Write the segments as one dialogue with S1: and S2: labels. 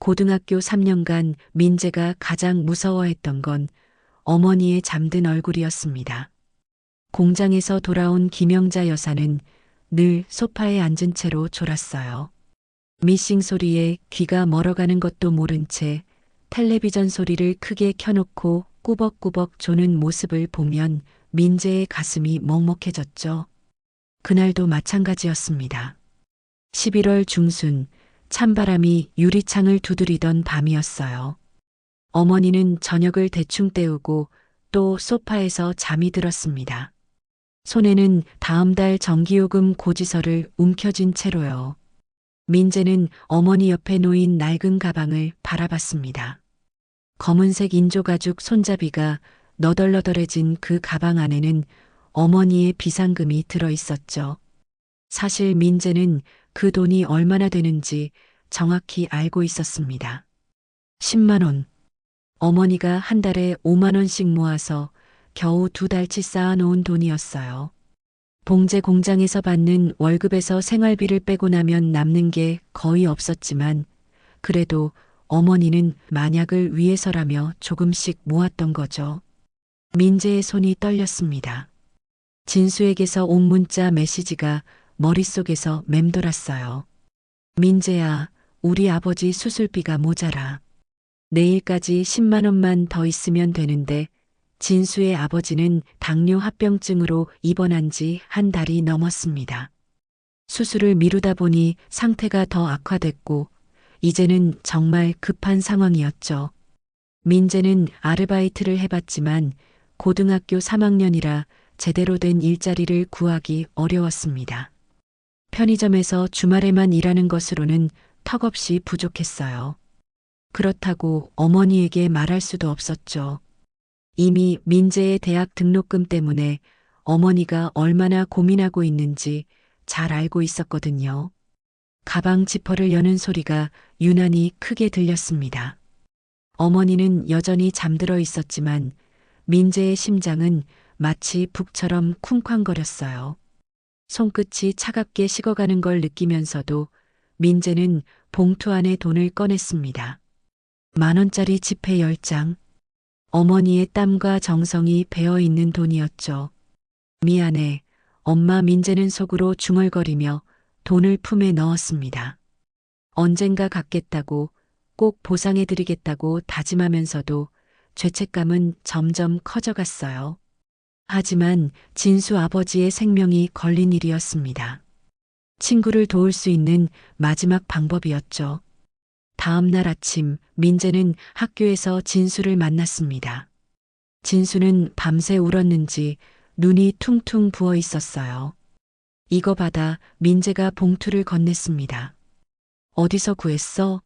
S1: 고등학교 3년간 민재가 가장 무서워했던 건 어머니의 잠든 얼굴이었습니다. 공장에서 돌아온 김영자 여사는 늘 소파에 앉은 채로 졸았어요. 미싱 소리에 귀가 멀어가는 것도 모른 채 텔레비전 소리를 크게 켜놓고 꾸벅꾸벅 조는 모습을 보면 민재의 가슴이 먹먹해졌죠. 그날도 마찬가지였습니다. 11월 중순 찬바람이 유리창을 두드리던 밤이었어요. 어머니는 저녁을 대충 때우고 또 소파에서 잠이 들었습니다. 손에는 다음 달 전기요금 고지서를 움켜쥔 채로요. 민재는 어머니 옆에 놓인 낡은 가방을 바라봤습니다. 검은색 인조가죽 손잡이가 너덜너덜해진 그 가방 안에는 어머니의 비상금이 들어있었죠. 사실 민재는 그 돈이 얼마나 되는지 정확히 알고 있었습니다. 10만 원. 어머니가 한 달에 5만 원씩 모아서 겨우 2달치 쌓아놓은 돈이었어요. 봉제 공장에서 받는 월급에서 생활비를 빼고 나면 남는 게 거의 없었지만 그래도 어머니는 만약을 위해서라며 조금씩 모았던 거죠. 민재의 손이 떨렸습니다. 진수에게서 온 문자 메시지가 머릿속에서 맴돌았어요. 민재야, 우리 아버지 수술비가 모자라. 내일까지 10만 원만 더 있으면 되는데 진수의 아버지는 당뇨 합병증으로 입원한 지 한 달이 넘었습니다. 수술을 미루다 보니 상태가 더 악화됐고 이제는 정말 급한 상황이었죠. 민재는 아르바이트를 해봤지만 고등학교 3학년이라 제대로 된 일자리를 구하기 어려웠습니다. 편의점에서 주말에만 일하는 것으로는 턱없이 부족했어요. 그렇다고 어머니에게 말할 수도 없었죠. 이미 민재의 대학 등록금 때문에 어머니가 얼마나 고민하고 있는지 잘 알고 있었거든요. 가방 지퍼를 여는 소리가 유난히 크게 들렸습니다. 어머니는 여전히 잠들어 있었지만 민재의 심장은 마치 북처럼 쿵쾅거렸어요. 손끝이 차갑게 식어가는 걸 느끼면서도 민재는 봉투 안에 돈을 꺼냈습니다. 10,000원짜리 지폐 10장. 어머니의 땀과 정성이 배어있는 돈이었죠. 미안해. 엄마. 민재는 속으로 중얼거리며 돈을 품에 넣었습니다. 언젠가 갚겠다고, 꼭 보상해드리겠다고 다짐하면서도 죄책감은 점점 커져갔어요. 하지만 진수 아버지의 생명이 걸린 일이었습니다. 친구를 도울 수 있는 마지막 방법이었죠. 다음 날 아침 민재는 학교에서 진수를 만났습니다. 진수는 밤새 울었는지 눈이 퉁퉁 부어 있었어요. 이거 받아. 민재가 봉투를 건넸습니다. 어디서 구했어?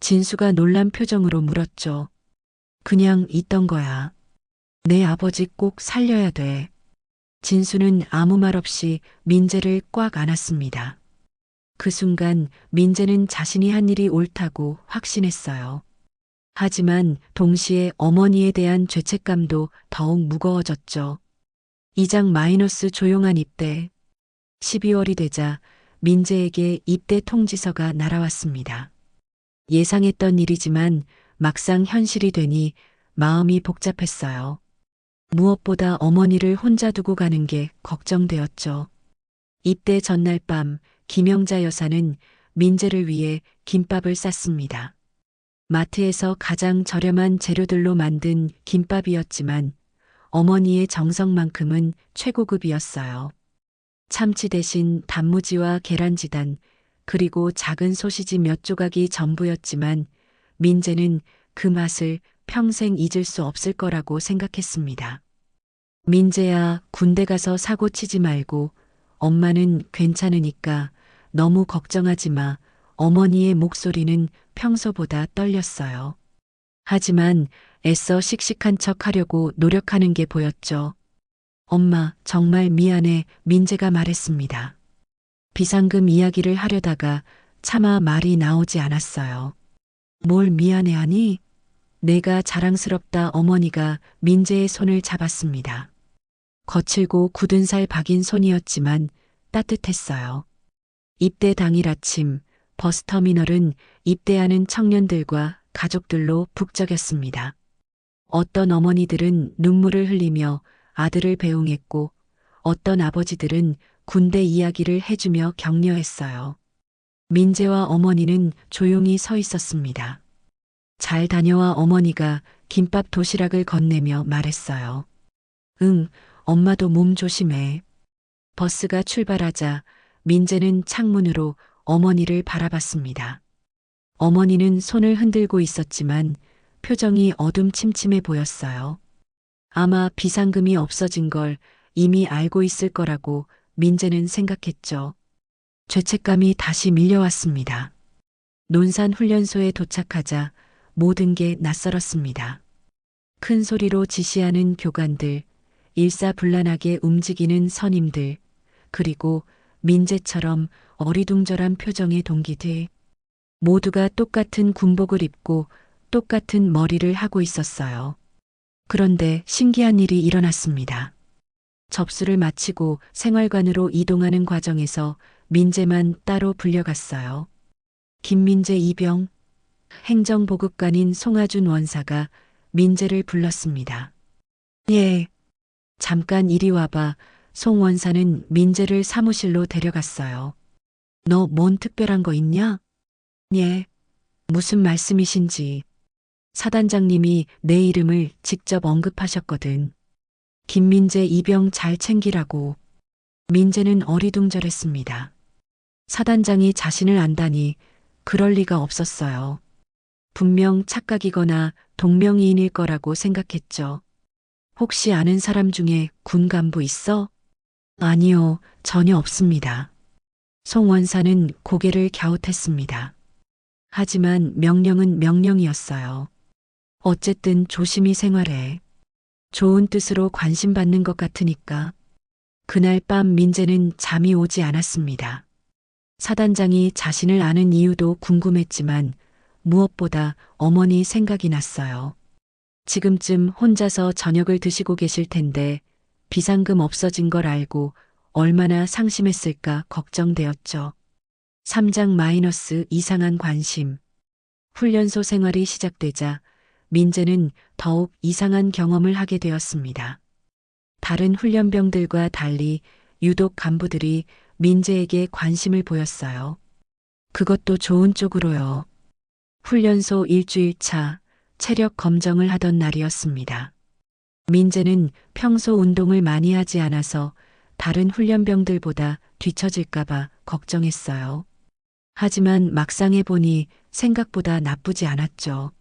S1: 진수가 놀란 표정으로 물었죠. 그냥 있던 거야. 내 아버지 꼭 살려야 돼. 진수는 아무 말 없이 민재를 꽉 안았습니다. 그 순간 민재는 자신이 한 일이 옳다고 확신했어요. 하지만 동시에 어머니에 대한 죄책감도 더욱 무거워졌죠. 2장 마이너스 조용한 입대. 12월이 되자 민재에게 입대 통지서가 날아왔습니다. 예상했던 일이지만 막상 현실이 되니 마음이 복잡했어요. 무엇보다 어머니를 혼자 두고 가는 게 걱정되었죠. 입대 전날 밤 김영자 여사는 민재를 위해 김밥을 쌌습니다. 마트에서 가장 저렴한 재료들로 만든 김밥이었지만 어머니의 정성만큼은 최고급이었어요. 참치 대신 단무지와 계란지단 그리고 작은 소시지 몇 조각이 전부였지만 민재는 그 맛을 평생 잊을 수 없을 거라고 생각했습니다. 민재야, 군대 가서 사고 치지 말고 엄마는 괜찮으니까 너무 걱정하지 마. 어머니의 목소리는 평소보다 떨렸어요. 하지만 애써 씩씩한 척 하려고 노력하는 게 보였죠. 엄마, 정말 미안해. 민재가 말했습니다. 비상금 이야기를 하려다가 차마 말이 나오지 않았어요. 뭘 미안해하니? 내가 자랑스럽다. 어머니가 민재의 손을 잡았습니다. 거칠고 굳은 살 박인 손이었지만 따뜻했어요. 입대 당일 아침 버스터미널은 입대하는 청년들과 가족들로 북적였습니다. 어떤 어머니들은 눈물을 흘리며 아들을 배웅했고 어떤 아버지들은 군대 이야기를 해주며 격려했어요. 민재와 어머니는 조용히 서 있었습니다. 잘 다녀와 어머니가 김밥 도시락을 건네며 말했어요. 응, 엄마도 몸 조심해. 버스가 출발하자 민재는 창문으로 어머니를 바라봤습니다. 어머니는 손을 흔들고 있었지만 표정이 어둠침침해 보였어요. 아마 비상금이 없어진 걸 이미 알고 있을 거라고 민재는 생각했죠. 죄책감이 다시 밀려왔습니다. 논산 훈련소에 도착하자 모든 게 낯설었습니다. 큰 소리로 지시하는 교관들, 일사불란하게 움직이는 선임들, 그리고 민재처럼 어리둥절한 표정의 동기들. 모두가 똑같은 군복을 입고 똑같은 머리를 하고 있었어요. 그런데 신기한 일이 일어났습니다. 접수를 마치고 생활관으로 이동하는 과정에서 민재만 따로 불려갔어요. 김민재 이병, 행정보급관인 송하준 원사가 민재를 불렀습니다. 예, 잠깐 이리 와봐. 송 원사는 민재를 사무실로 데려갔어요. 너 뭔 특별한 거 있냐? 예, 무슨 말씀이신지. 사단장님이 내 이름을 직접 언급하셨거든. 김민재 이병 잘 챙기라고. 민재는 어리둥절했습니다. 사단장이 자신을 안다니 그럴 리가 없었어요. 분명 착각이거나 동명이인일 거라고 생각했죠. 혹시 아는 사람 중에 군 간부 있어? 아니요, 전혀 없습니다. 송 원사는 고개를 갸웃했습니다. 하지만 명령은 명령이었어요. 어쨌든 조심히 생활해. 좋은 뜻으로 관심받는 것 같으니까. 그날 밤 민재는 잠이 오지 않았습니다. 사단장이 자신을 아는 이유도 궁금했지만 무엇보다 어머니 생각이 났어요. 지금쯤 혼자서 저녁을 드시고 계실 텐데 비상금 없어진 걸 알고 얼마나 상심했을까 걱정되었죠. 3장- 이상한 관심. 훈련소 생활이 시작되자 민재는 더욱 이상한 경험을 하게 되었습니다. 다른 훈련병들과 달리 유독 간부들이 민재에게 관심을 보였어요. 그것도 좋은 쪽으로요. 훈련소 일주일 차 체력 검정을 하던 날이었습니다. 민재는 평소 운동을 많이 하지 않아서 다른 훈련병들보다 뒤처질까봐 걱정했어요. 하지만 막상 해보니 생각보다 나쁘지 않았죠.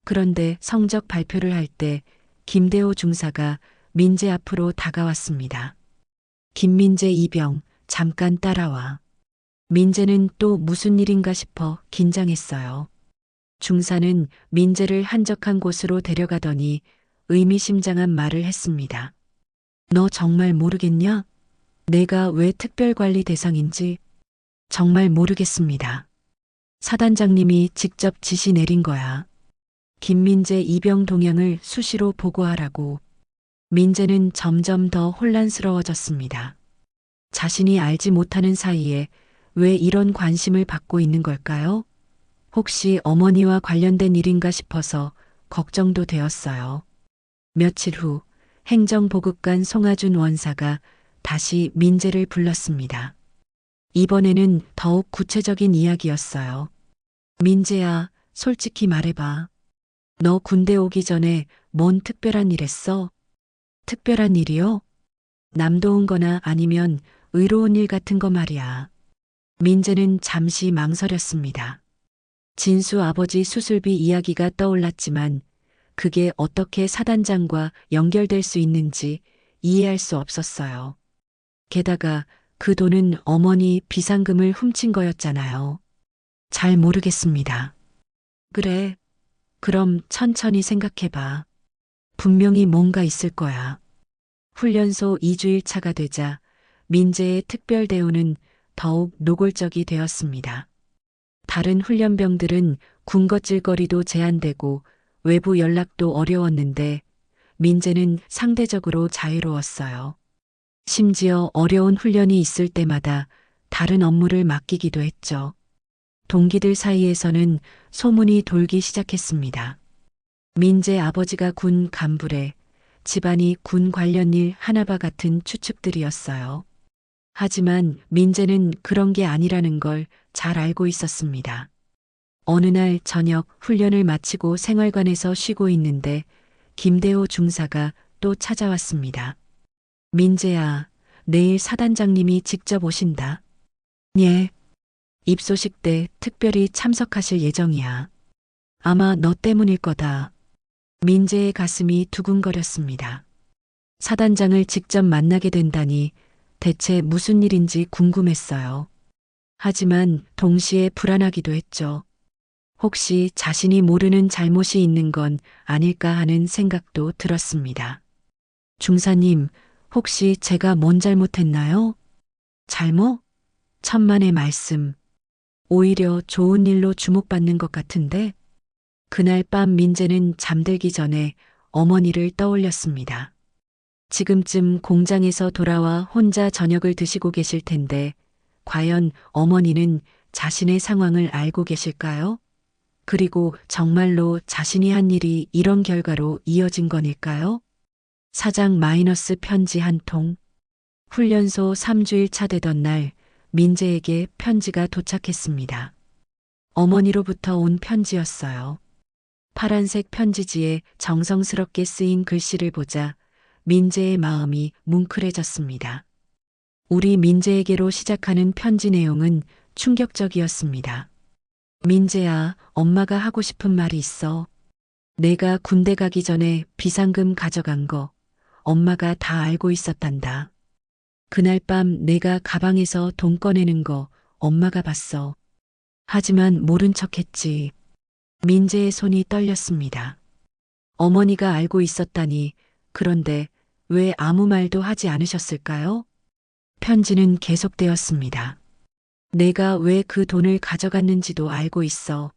S1: 그런데 성적 발표를 할 때 김대호 중사가 민재 앞으로 다가왔습니다. 김민재 이병, 잠깐 따라와. 민재는 또 무슨 일인가 싶어 긴장했어요. 중사는 민재를 한적한 곳으로 데려가더니 의미심장한 말을 했습니다. 너 정말 모르겠냐? 내가 왜 특별관리 대상인지 정말 모르겠습니다. 사단장님이 직접 지시 내린 거야. 김민재 이병 동향을 수시로 보고하라고. 민재는 점점 더 혼란스러워졌습니다. 자신이 알지 못하는 사이에 왜 이런 관심을 받고 있는 걸까요? 혹시 어머니와 관련된 일인가 싶어서 걱정도 되었어요. 며칠 후 행정보급관 송하준 원사가 다시 민재를 불렀습니다. 이번에는 더욱 구체적인 이야기였어요. 민재야, 솔직히 말해봐. 너 군대 오기 전에 뭔 특별한 일 했어? 특별한 일이요? 남도운 거나 아니면 의로운 일 같은 거 말이야. 민재는 잠시 망설였습니다. 진수 아버지 수술비 이야기가 떠올랐지만 그게 어떻게 사단장과 연결될 수 있는지 이해할 수 없었어요. 게다가 그 돈은 어머니 비상금을 훔친 거였잖아요. 잘 모르겠습니다. 그래. 그럼 천천히 생각해봐. 분명히 뭔가 있을 거야. 훈련소 2주일 차가 되자 민재의 특별 대우는 더욱 노골적이 되었습니다. 다른 훈련병들은 군것질거리도 제한되고 외부 연락도 어려웠는데 민재는 상대적으로 자유로웠어요. 심지어 어려운 훈련이 있을 때마다 다른 업무를 맡기기도 했죠. 동기들 사이에서는 소문이 돌기 시작했습니다. 민재 아버지가 군 간부래, 집안이 군 관련 일 하나봐 같은 추측들이었어요. 하지만 민재는 그런 게 아니라는 걸 잘 알고 있었습니다. 어느 날 저녁 훈련을 마치고 생활관에서 쉬고 있는데 김대호 중사가 또 찾아왔습니다. 민재야, 내일 사단장님이 직접 오신다. 예. 입소식 때 특별히 참석하실 예정이야. 아마 너 때문일 거다. 민재의 가슴이 두근거렸습니다. 사단장을 직접 만나게 된다니 대체 무슨 일인지 궁금했어요. 하지만 동시에 불안하기도 했죠. 혹시 자신이 모르는 잘못이 있는 건 아닐까 하는 생각도 들었습니다. 중사님, 혹시 제가 뭔 잘못했나요? 잘못? 천만의 말씀. 오히려 좋은 일로 주목받는 것 같은데? 그날 밤 민재는 잠들기 전에 어머니를 떠올렸습니다. 지금쯤 공장에서 돌아와 혼자 저녁을 드시고 계실 텐데, 과연 어머니는 자신의 상황을 알고 계실까요? 그리고 정말로 자신이 한 일이 이런 결과로 이어진 건일까요? 사장 마이너스 편지 한 통. 훈련소 3주일 차 되던 날 민재에게 편지가 도착했습니다. 어머니로부터 온 편지였어요. 파란색 편지지에 정성스럽게 쓰인 글씨를 보자 민재의 마음이 뭉클해졌습니다. 우리 민재에게로 시작하는 편지 내용은 충격적이었습니다. 민재야, 엄마가 하고 싶은 말이 있어. 내가 군대 가기 전에 비상금 가져간 거 엄마가 다 알고 있었단다. 그날 밤 내가 가방에서 돈 꺼내는 거 엄마가 봤어. 하지만 모른 척 했지. 민재의 손이 떨렸습니다. 어머니가 알고 있었다니, 그런데 왜 아무 말도 하지 않으셨을까요? 편지는 계속되었습니다. 내가 왜 그 돈을 가져갔는지도 알고 있어.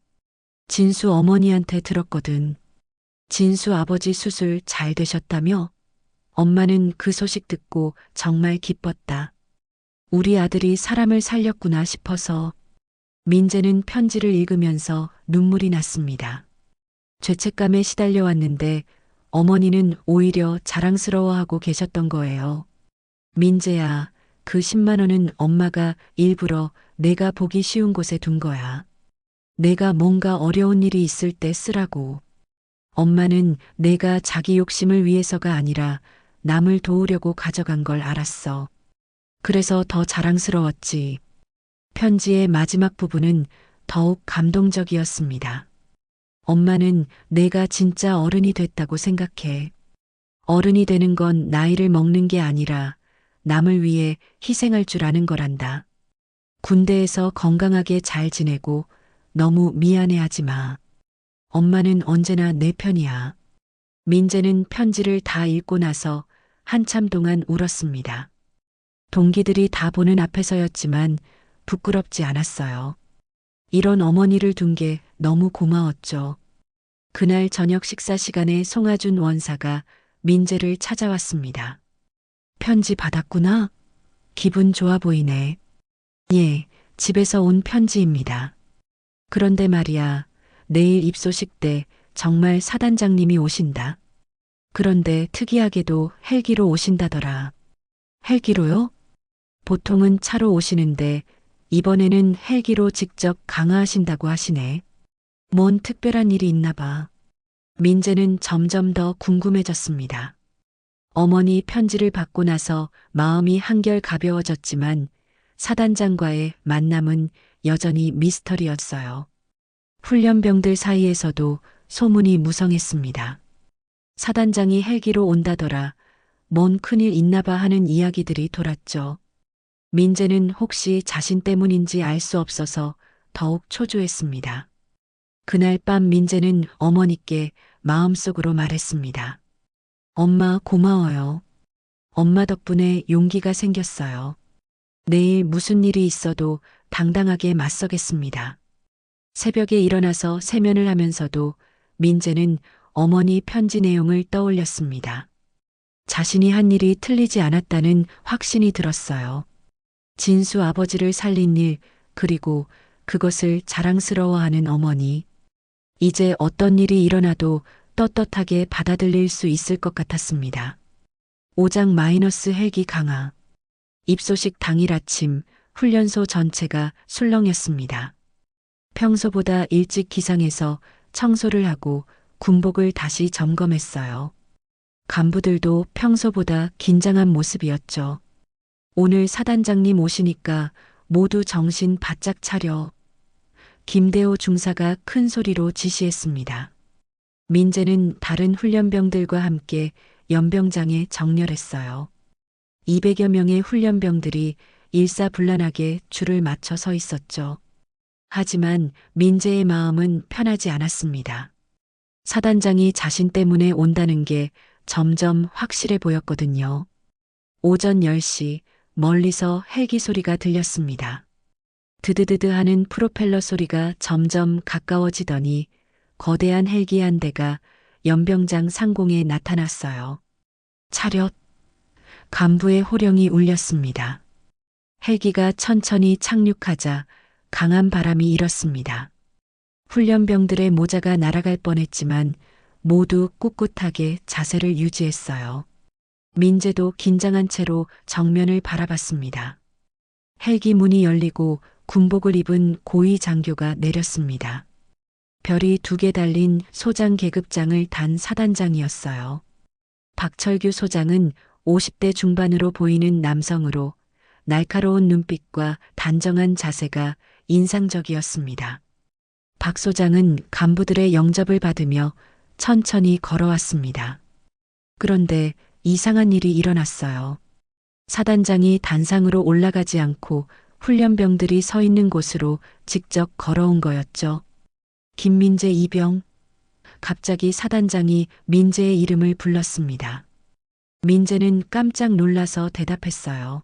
S1: 진수 어머니한테 들었거든. 진수 아버지 수술 잘 되셨다며? 엄마는 그 소식 듣고 정말 기뻤다. 우리 아들이 사람을 살렸구나 싶어서. 민재는 편지를 읽으면서 눈물이 났습니다. 죄책감에 시달려왔는데 어머니는 오히려 자랑스러워하고 계셨던 거예요. 민재야, 그 10만 원은 엄마가 일부러 내가 보기 쉬운 곳에 둔 거야. 내가 뭔가 어려운 일이 있을 때 쓰라고. 엄마는 내가 자기 욕심을 위해서가 아니라 남을 도우려고 가져간 걸 알았어. 그래서 더 자랑스러웠지. 편지의 마지막 부분은 더욱 감동적이었습니다. 엄마는 내가 진짜 어른이 됐다고 생각해. 어른이 되는 건 나이를 먹는 게 아니라 남을 위해 희생할 줄 아는 거란다. 군대에서 건강하게 잘 지내고 너무 미안해하지 마. 엄마는 언제나 내 편이야. 민재는 편지를 다 읽고 나서 한참 동안 울었습니다. 동기들이 다 보는 앞에서였지만 부끄럽지 않았어요. 이런 어머니를 둔 게 너무 고마웠죠. 그날 저녁 식사 시간에 송하준 원사가 민재를 찾아왔습니다. 편지 받았구나? 기분 좋아 보이네. 예, 집에서 온 편지입니다. 그런데 말이야, 내일 입소식 때 정말 사단장님이 오신다. 그런데 특이하게도 헬기로 오신다더라. 헬기로요? 보통은 차로 오시는데 이번에는 헬기로 직접 강화하신다고 하시네. 뭔 특별한 일이 있나 봐. 민재는 점점 더 궁금해졌습니다. 어머니 편지를 받고 나서 마음이 한결 가벼워졌지만 사단장과의 만남은 여전히 미스터리였어요. 훈련병들 사이에서도 소문이 무성했습니다. 사단장이 헬기로 온다더라. 뭔 큰일 있나봐 하는 이야기들이 돌았죠. 민재는 혹시 자신 때문인지 알 수 없어서 더욱 초조했습니다. 그날 밤 민재는 어머니께 마음속으로 말했습니다. 엄마 고마워요. 엄마 덕분에 용기가 생겼어요. 내일 무슨 일이 있어도 당당하게 맞서겠습니다. 새벽에 일어나서 세면을 하면서도 민재는 어머니 편지 내용을 떠올렸습니다. 자신이 한 일이 틀리지 않았다는 확신이 들었어요. 진수 아버지를 살린 일, 그리고 그것을 자랑스러워하는 어머니. 이제 어떤 일이 일어나도 떳떳하게 받아들일 수 있을 것 같았습니다. 5장 마이너스 헬기 강화. 입소식 당일 아침 훈련소 전체가 술렁였습니다. 평소보다 일찍 기상해서 청소를 하고 군복을 다시 점검했어요. 간부들도 평소보다 긴장한 모습이었죠. 오늘 사단장님 오시니까 모두 정신 바짝 차려. 김대호 중사가 큰 소리로 지시했습니다. 민재는 다른 훈련병들과 함께 연병장에 정렬했어요. 200여 명의 훈련병들이 일사불란하게 줄을 맞춰 서 있었죠. 하지만 민재의 마음은 편하지 않았습니다. 사단장이 자신 때문에 온다는 게 점점 확실해 보였거든요. 오전 10시 멀리서 헬기 소리가 들렸습니다. 드드드드 하는 프로펠러 소리가 점점 가까워지더니 거대한 헬기 한 대가 연병장 상공에 나타났어요. 차렷! 간부의 호령이 울렸습니다. 헬기가 천천히 착륙하자 강한 바람이 일었습니다. 훈련병들의 모자가 날아갈 뻔했지만 모두 꿋꿋하게 자세를 유지했어요. 민재도 긴장한 채로 정면을 바라봤습니다. 헬기 문이 열리고 군복을 입은 고위 장교가 내렸습니다. 별이 2개 달린 소장 계급장을 단 사단장이었어요. 박철규 소장은 50대 중반으로 보이는 남성으로 날카로운 눈빛과 단정한 자세가 인상적이었습니다. 박 소장은 간부들의 영접을 받으며 천천히 걸어왔습니다. 그런데 이상한 일이 일어났어요. 사단장이 단상으로 올라가지 않고 훈련병들이 서 있는 곳으로 직접 걸어온 거였죠. 김민재 이병. 갑자기 사단장이 민재의 이름을 불렀습니다. 민재는 깜짝 놀라서 대답했어요.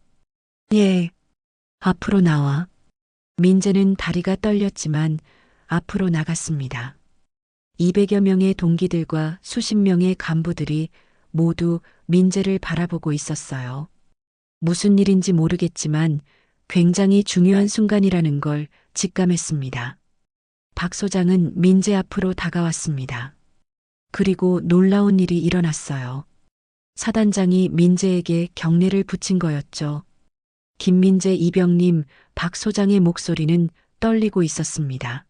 S1: 예. 앞으로 나와. 민재는 다리가 떨렸지만 앞으로 나갔습니다. 200여 명의 동기들과 수십 명의 간부들이 모두 민재를 바라보고 있었어요. 무슨 일인지 모르겠지만 굉장히 중요한 순간이라는 걸 직감했습니다. 박 소장은 민재 앞으로 다가왔습니다. 그리고 놀라운 일이 일어났어요. 사단장이 민재에게 경례를 붙인 거였죠. 김민재 이병님, 박 소장의 목소리는 떨리고 있었습니다.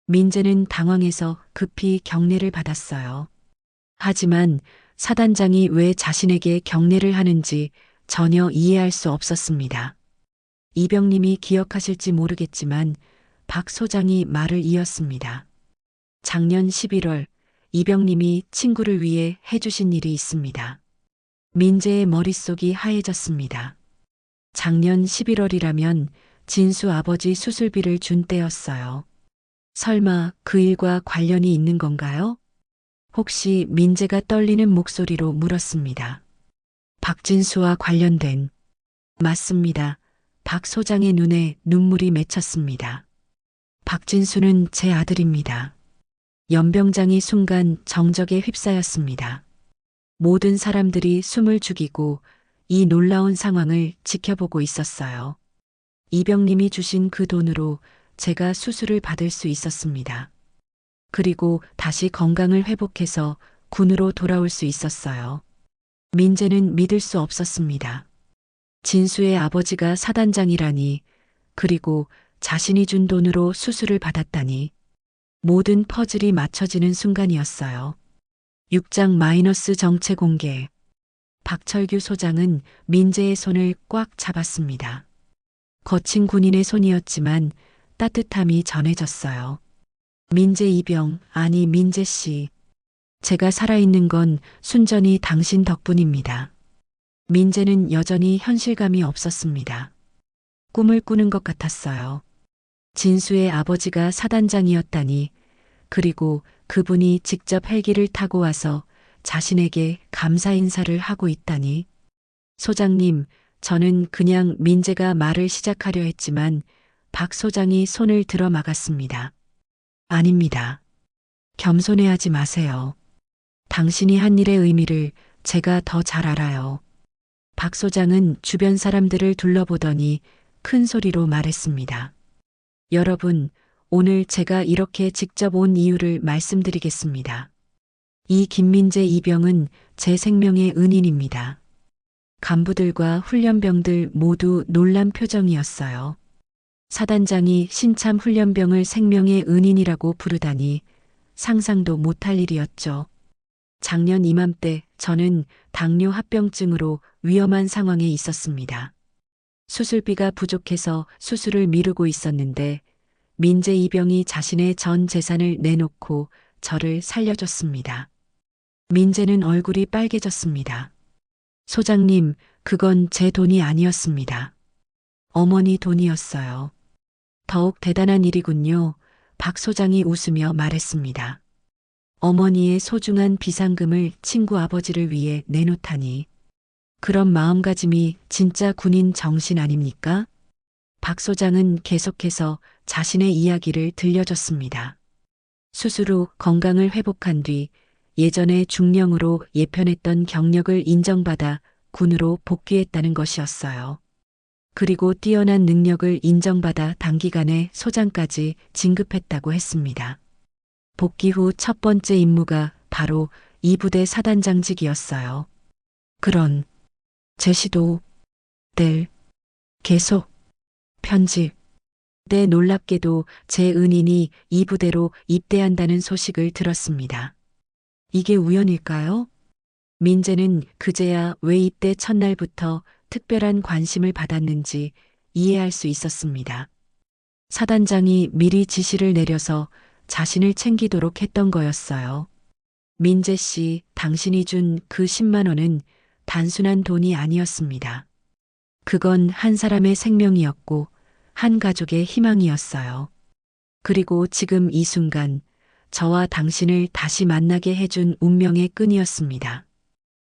S1: 민재는 당황해서 급히 경례를 받았어요. 하지만 사단장이 왜 자신에게 경례를 하는지 전혀 이해할 수 없었습니다. 이병님이 기억하실지 모르겠지만 박 소장이 말을 이었습니다. 작년 11월 이병님이 친구를 위해 해주신 일이 있습니다. 민재의 머릿속이 하얘졌습니다. 작년 11월이라면 진수 아버지 수술비를 준 때였어요. 설마 그 일과 관련이 있는 건가요? 혹시 민재가 떨리는 목소리로 물었습니다. 박진수와 관련된. 맞습니다. 박 소장의 눈에 눈물이 맺혔습니다. 박진수는 제 아들입니다. 연병장이 순간 정적에 휩싸였습니다. 모든 사람들이 숨을 죽이고 이 놀라운 상황을 지켜보고 있었어요. 이병님이 주신 그 돈으로 제가 수술을 받을 수 있었습니다. 그리고 다시 건강을 회복해서 군으로 돌아올 수 있었어요. 민재는 믿을 수 없었습니다. 진수의 아버지가 사단장이라니, 그리고 자신이 준 돈으로 수술을 받았다니. 모든 퍼즐이 맞춰지는 순간이었어요. 6장 마이너스 정체 공개. 박철규 소장은 민재의 손을 꽉 잡았습니다. 거친 군인의 손이었지만 따뜻함이 전해졌어요. 민재 이병, 아니 민재 씨. 제가 살아있는 건 순전히 당신 덕분입니다. 민재는 여전히 현실감이 없었습니다. 꿈을 꾸는 것 같았어요. 진수의 아버지가 사단장이었다니, 그리고 그분이 직접 헬기를 타고 와서 자신에게 감사 인사를 하고 있다니. 소장님, 저는 그냥 민재가 말을 시작하려 했지만 박 소장이 손을 들어 막았습니다. 아닙니다. 겸손해하지 마세요. 당신이 한 일의 의미를 제가 더 잘 알아요. 박 소장은 주변 사람들을 둘러보더니 큰 소리로 말했습니다. 여러분, 오늘 제가 이렇게 직접 온 이유를 말씀드리겠습니다. 이 김민재 이병은 제 생명의 은인입니다. 간부들과 훈련병들 모두 놀란 표정이었어요. 사단장이 신참 훈련병을 생명의 은인이라고 부르다니 상상도 못할 일이었죠. 작년 이맘때 저는 당뇨 합병증으로 위험한 상황에 있었습니다. 수술비가 부족해서 수술을 미루고 있었는데 민재 이병이 자신의 전 재산을 내놓고 저를 살려줬습니다. 민재는 얼굴이 빨개졌습니다. 소장님, 그건 제 돈이 아니었습니다. 어머니 돈이었어요. 더욱 대단한 일이군요. 박 소장이 웃으며 말했습니다. 어머니의 소중한 비상금을 친구 아버지를 위해 내놓다니. 그런 마음가짐이 진짜 군인 정신 아닙니까? 박 소장은 계속해서 자신의 이야기를 들려줬습니다. 수술 후 건강을 회복한 뒤 예전에 중령으로 예편했던 경력을 인정받아 군으로 복귀했다는 것이었어요. 그리고 뛰어난 능력을 인정받아 단기간에 소장까지 진급했다고 했습니다. 복귀 후 첫 번째 임무가 바로 이 부대 사단장직이었어요. 그런 제시도 될 계속 편집 때 놀랍게도 제 은인이 이 부대로 입대한다는 소식을 들었습니다. 이게 우연일까요? 민재는 그제야 왜 입대 첫날부터 특별한 관심을 받았는지 이해할 수 있었습니다. 사단장이 미리 지시를 내려서 자신을 챙기도록 했던 거였어요. 민재 씨, 당신이 준 그 10만 원은 단순한 돈이 아니었습니다. 그건 한 사람의 생명이었고 한 가족의 희망이었어요. 그리고 지금 이 순간 저와 당신을 다시 만나게 해준 운명의 끈이었습니다.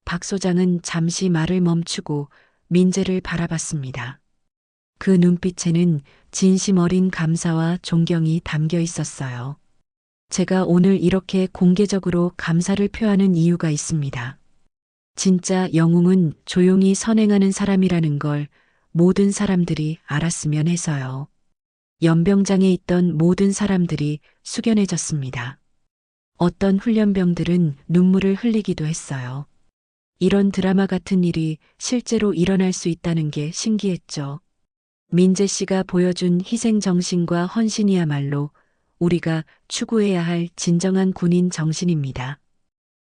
S1: 박 소장은 잠시 말을 멈추고 민재를 바라봤습니다. 그 눈빛에는 진심 어린 감사와 존경이 담겨 있었어요. 제가 오늘 이렇게 공개적으로 감사를 표하는 이유가 있습니다. 진짜 영웅은 조용히 선행하는 사람이라는 걸 모든 사람들이 알았으면 해서요. 연병장에 있던 모든 사람들이 숙연해졌습니다. 어떤 훈련병들은 눈물을 흘리기도 했어요. 이런 드라마 같은 일이 실제로 일어날 수 있다는 게 신기했죠. 민재 씨가 보여준 희생정신과 헌신이야말로 우리가 추구해야 할 진정한 군인 정신입니다.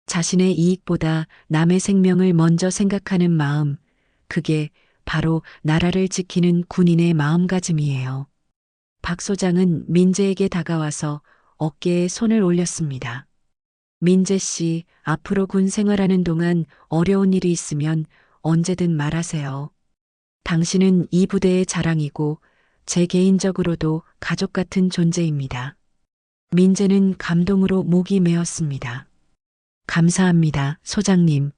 S1: 자신의 이익보다 남의 생명을 먼저 생각하는 마음, 그게 바로 나라를 지키는 군인의 마음가짐이에요. 박 소장은 민재에게 다가와서 어깨에 손을 올렸습니다. 민재 씨, 앞으로 군 생활하는 동안 어려운 일이 있으면 언제든 말하세요. 당신은 이 부대의 자랑이고 제 개인적으로도 가족 같은 존재입니다. 민재는 감동으로 목이 메었습니다. 감사합니다, 소장님.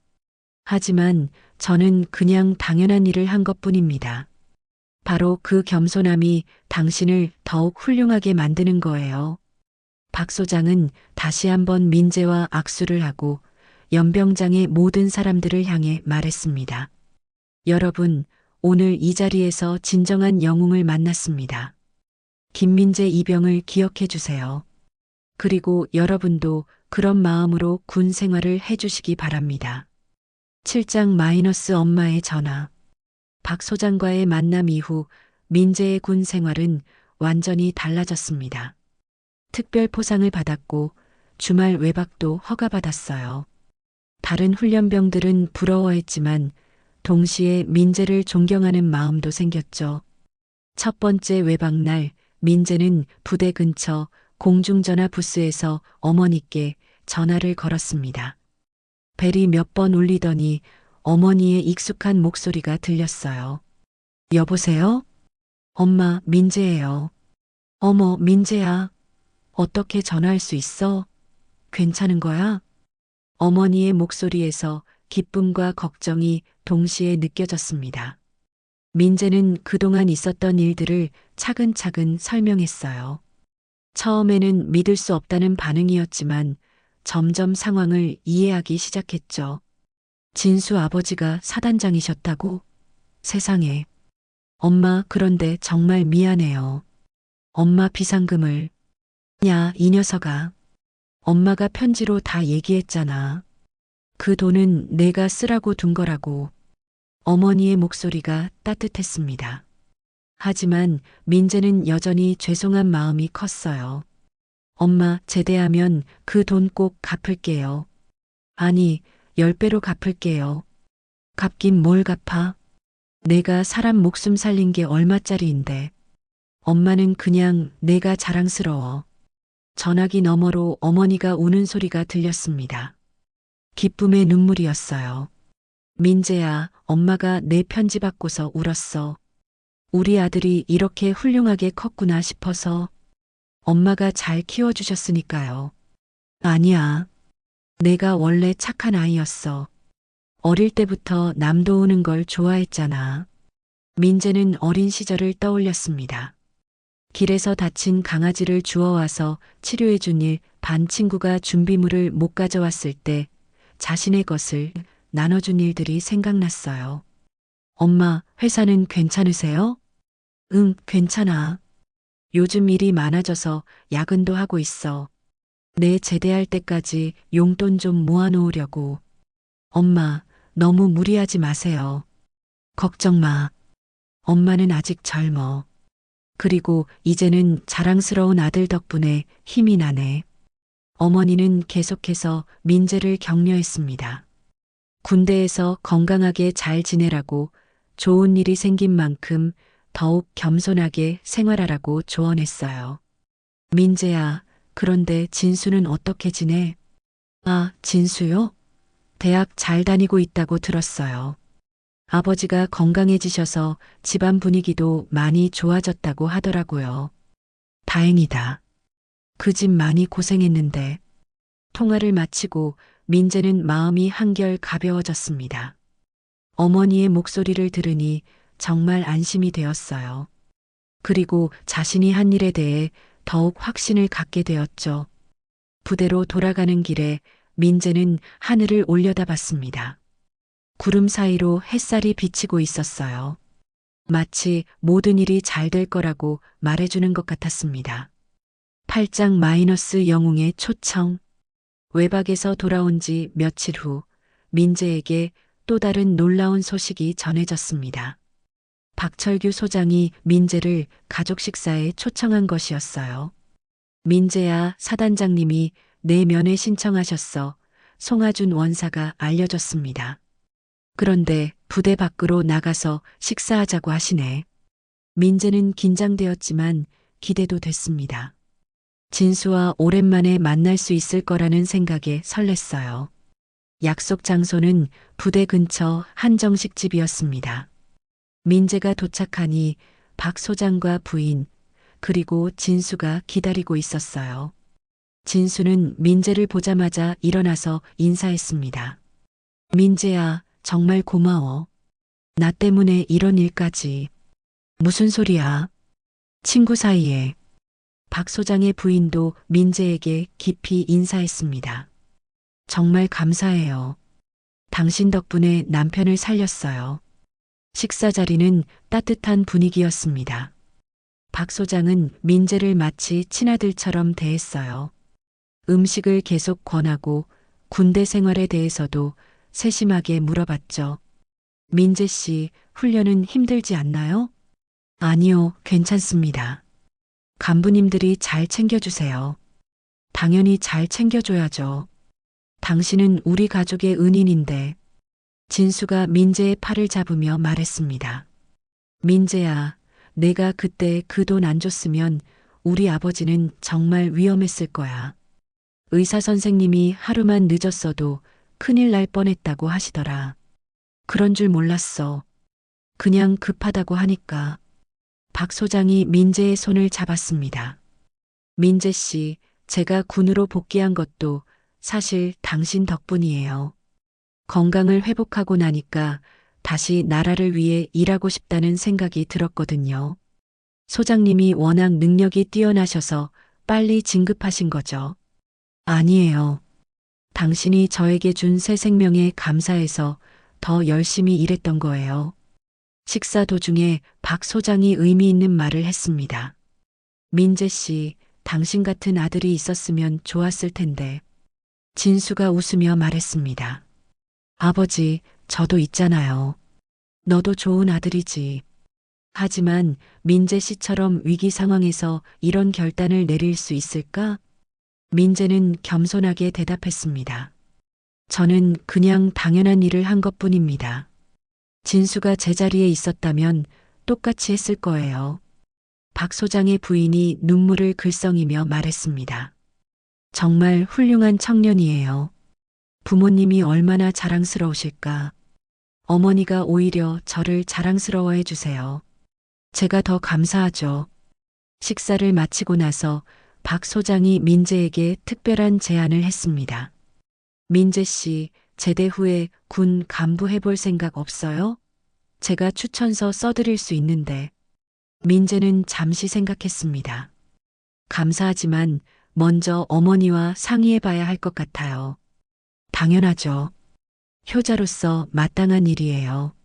S1: 하지만 저는 그냥 당연한 일을 한 것뿐입니다. 바로 그 겸손함이 당신을 더욱 훌륭하게 만드는 거예요. 박 소장은 다시 한번 민재와 악수를 하고 연병장의 모든 사람들을 향해 말했습니다. 여러분, 오늘 이 자리에서 진정한 영웅을 만났습니다. 김민재 이병을 기억해 주세요. 그리고 여러분도 그런 마음으로 군 생활을 해주시기 바랍니다. 7장 마이너스 엄마의 전화. 박 소장과의 만남 이후 민재의 군 생활은 완전히 달라졌습니다. 특별 포상을 받았고 주말 외박도 허가받았어요. 다른 훈련병들은 부러워했지만 동시에 민재를 존경하는 마음도 생겼죠. 첫 번째 외박날 민재는 부대 근처 공중전화 부스에서 어머니께 전화를 걸었습니다. 벨이 몇 번 울리더니 어머니의 익숙한 목소리가 들렸어요. 여보세요? 엄마, 민재예요. 어머, 민재야. 어떻게 전화할 수 있어? 괜찮은 거야? 어머니의 목소리에서 기쁨과 걱정이 동시에 느껴졌습니다. 민재는 그동안 있었던 일들을 차근차근 설명했어요. 처음에는 믿을 수 없다는 반응이었지만 점점 상황을 이해하기 시작했죠. 진수 아버지가 사단장이셨다고? 세상에. 엄마, 그런데 정말 미안해요. 엄마 비상금을. 야, 이 녀석아. 엄마가 편지로 다 얘기했잖아. 그 돈은 내가 쓰라고 둔 거라고. 어머니의 목소리가 따뜻했습니다. 하지만 민재는 여전히 죄송한 마음이 컸어요. 엄마, 제대하면 그 돈 꼭 갚을게요. 아니, 10배로 갚을게요. 갚긴 뭘 갚아? 내가 사람 목숨 살린 게 얼마짜리인데. 엄마는 그냥 내가 자랑스러워. 전화기 너머로 어머니가 우는 소리가 들렸습니다. 기쁨의 눈물이었어요. 민재야, 엄마가 내 편지 받고서 울었어. 우리 아들이 이렇게 훌륭하게 컸구나 싶어서. 엄마가 잘 키워주셨으니까요. 아니야. 내가 원래 착한 아이였어. 어릴 때부터 남 도우는 걸 좋아했잖아. 민재는 어린 시절을 떠올렸습니다. 길에서 다친 강아지를 주워와서 치료해준 일, 반 친구가 준비물을 못 가져왔을 때 자신의 것을 나눠준 일들이 생각났어요. 엄마, 회사는 괜찮으세요? 응, 괜찮아. 요즘 일이 많아져서 야근도 하고 있어. 내 제대할 때까지 용돈 좀 모아놓으려고. 엄마, 너무 무리하지 마세요. 걱정 마. 엄마는 아직 젊어. 그리고 이제는 자랑스러운 아들 덕분에 힘이 나네. 어머니는 계속해서 민재를 격려했습니다. 군대에서 건강하게 잘 지내라고, 좋은 일이 생긴 만큼 더욱 겸손하게 생활하라고 조언했어요. 민재야, 그런데 진수는 어떻게 지내? 아, 진수요? 대학 잘 다니고 있다고 들었어요. 아버지가 건강해지셔서 집안 분위기도 많이 좋아졌다고 하더라고요. 다행이다. 그 집 많이 고생했는데. 통화를 마치고 민재는 마음이 한결 가벼워졌습니다. 어머니의 목소리를 들으니 정말 안심이 되었어요. 그리고 자신이 한 일에 대해 더욱 확신을 갖게 되었죠. 부대로 돌아가는 길에 민재는 하늘을 올려다봤습니다. 구름 사이로 햇살이 비치고 있었어요. 마치 모든 일이 잘 될 거라고 말해주는 것 같았습니다. 8장 마이너스 영웅의 초청. 외박에서 돌아온 지 며칠 후 민재에게 또 다른 놀라운 소식이 전해졌습니다. 박철규 소장이 민재를 가족 식사에 초청한 것이었어요. 민재야, 사단장님이 내 면회 신청하셨어. 송하준 원사가 알려줬습니다. 그런데 부대 밖으로 나가서 식사하자고 하시네. 민재는 긴장되었지만 기대도 됐습니다. 진수와 오랜만에 만날 수 있을 거라는 생각에 설렜어요. 약속 장소는 부대 근처 한정식집이었습니다. 민재가 도착하니 박 소장과 부인, 그리고 진수가 기다리고 있었어요. 진수는 민재를 보자마자 일어나서 인사했습니다. 민재야, 정말 고마워. 나 때문에 이런 일까지. 무슨 소리야? 친구 사이에. 박 소장의 부인도 민재에게 깊이 인사했습니다. 정말 감사해요. 당신 덕분에 남편을 살렸어요. 식사 자리는 따뜻한 분위기였습니다. 박 소장은 민재를 마치 친아들처럼 대했어요. 음식을 계속 권하고 군대 생활에 대해서도 세심하게 물어봤죠. 민재 씨, 훈련은 힘들지 않나요? 아니요, 괜찮습니다. 간부님들이 잘 챙겨주세요. 당연히 잘 챙겨줘야죠. 당신은 우리 가족의 은인인데. 진수가 민재의 팔을 잡으며 말했습니다. 민재야, 내가 그때 그 돈 안 줬으면 우리 아버지는 정말 위험했을 거야. 의사 선생님이 하루만 늦었어도 큰일 날 뻔했다고 하시더라. 그런 줄 몰랐어. 그냥 급하다고 하니까. 박 소장이 민재의 손을 잡았습니다. 민재 씨, 제가 군으로 복귀한 것도 사실 당신 덕분이에요. 건강을 회복하고 나니까 다시 나라를 위해 일하고 싶다는 생각이 들었거든요. 소장님이 워낙 능력이 뛰어나셔서 빨리 진급하신 거죠. 아니에요. 당신이 저에게 준 새 생명에 감사해서 더 열심히 일했던 거예요. 식사 도중에 박 소장이 의미 있는 말을 했습니다. 민재 씨, 당신 같은 아들이 있었으면 좋았을 텐데. 진수가 웃으며 말했습니다. 아버지, 저도 있잖아요. 너도 좋은 아들이지. 하지만 민재 씨처럼 위기 상황에서 이런 결단을 내릴 수 있을까? 민재는 겸손하게 대답했습니다. 저는 그냥 당연한 일을 한 것뿐입니다. 진수가 제자리에 있었다면 똑같이 했을 거예요. 박 소장의 부인이 눈물을 글썽이며 말했습니다. 정말 훌륭한 청년이에요. 부모님이 얼마나 자랑스러우실까. 어머니가 오히려 저를 자랑스러워해 주세요. 제가 더 감사하죠. 식사를 마치고 나서 박 소장이 민재에게 특별한 제안을 했습니다. 민재 씨, 제대 후에 군 간부 해볼 생각 없어요? 제가 추천서 써드릴 수 있는데. 민재는 잠시 생각했습니다. 감사하지만 먼저 어머니와 상의해 봐야 할 것 같아요. 당연하죠. 효자로서 마땅한 일이에요.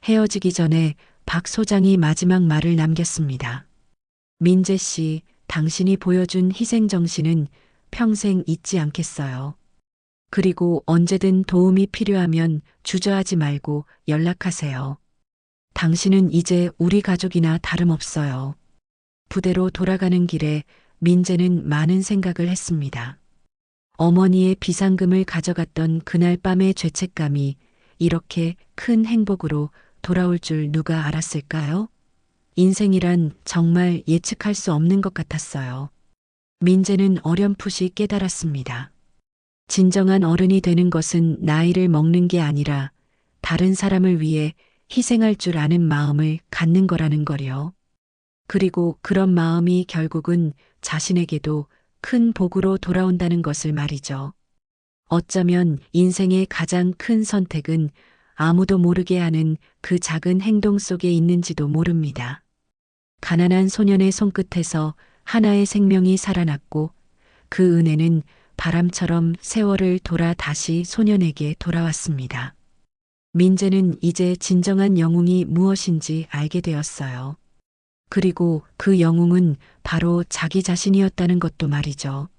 S1: 헤어지기 전에 박 소장이 마지막 말을 남겼습니다. 민재 씨, 당신이 보여준 희생정신은 평생 잊지 않겠어요. 그리고 언제든 도움이 필요하면 주저하지 말고 연락하세요. 당신은 이제 우리 가족이나 다름없어요. 부대로 돌아가는 길에 민재는 많은 생각을 했습니다. 어머니의 비상금을 가져갔던 그날 밤의 죄책감이 이렇게 큰 행복으로 돌아올 줄 누가 알았을까요? 인생이란 정말 예측할 수 없는 것 같았어요. 민재는 어렴풋이 깨달았습니다. 진정한 어른이 되는 것은 나이를 먹는 게 아니라 다른 사람을 위해 희생할 줄 아는 마음을 갖는 거라는 거요. 그리고 그런 마음이 결국은 자신에게도 큰 복으로 돌아온다는 것을 말이죠. 어쩌면 인생의 가장 큰 선택은 아무도 모르게 하는 그 작은 행동 속에 있는지도 모릅니다. 가난한 소년의 손끝에서 하나의 생명이 살아났고 그 은혜는 바람처럼 세월을 돌아 다시 소년에게 돌아왔습니다. 민재는 이제 진정한 영웅이 무엇인지 알게 되었어요. 그리고 그 영웅은 바로 자기 자신이었다는 것도 말이죠.